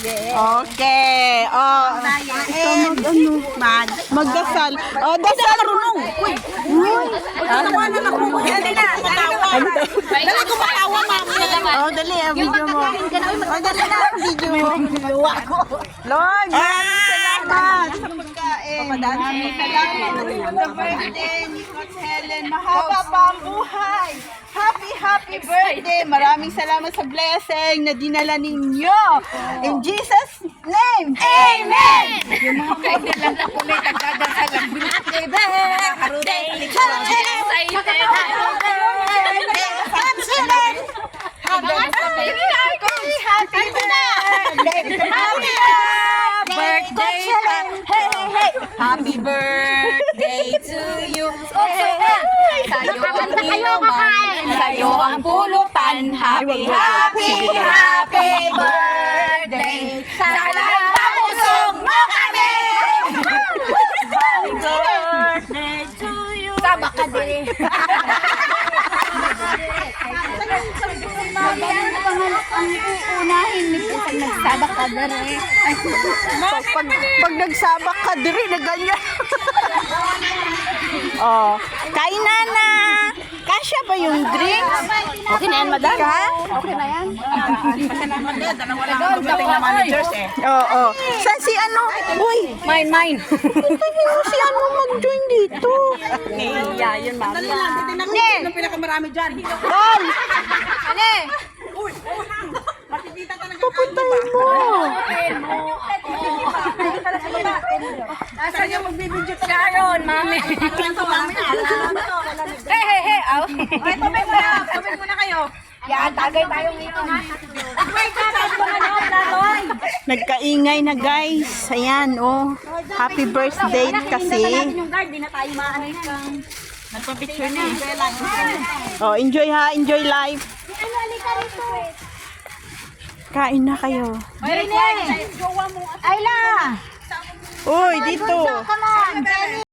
Okay. Oh, magdasal. Oh, dasal. Dali na. Dali kumakawa, mami. Oh, dali. Video mo. Oh, dali na. Video mo. Lord, maraming salamat. Sa pagkain. Maraming salamat. Sa birthday ni Coach Helen. Mahaba pa ang buhay. Happy birthday. Maraming salamat sa blessing na dinala ninyo. In Jesus' name. Amen! Yung mga pwede lang na kulay nagdadasal lang. Happy birthday! Happy birthday to you. Sa'yo ang inuman, sa'yo ang pulutan. Happy birthday. Sana tapusog mo kami. Happy birthday to you. Sama ka din. Ang uunahin ni po pag nagsabak ka dere. Pag nagsabak ka diri na ganyan. Oh, kain na. Kasya ba yung drinks? Okay na yan, madam. Okay na yan. Salamat din. Dalawa lang ang dumating na managers eh. Oo. Sa si ano? Uy, Mine. si ano mag-join dito? Yeah, yun, ma'am. Dali lang. Titignan ko sino pinakamarami dyan. Tol, Ano? Matitita ka ng pupuntahin mo. Saan yung magbibidyo ka? Sharon, mami. Hey. Aw. Ay, tubig muna kayo. Yan, tagay tayo ngayon. Nagkaingay na guys. Ayan, oh. Happy birthday kasi. Yung guard, di na tayo maano yan. Nagpa-picture na. Oh, enjoy ha. Enjoy life. Kain na kayo. Ayla! Uy, dito. Come on!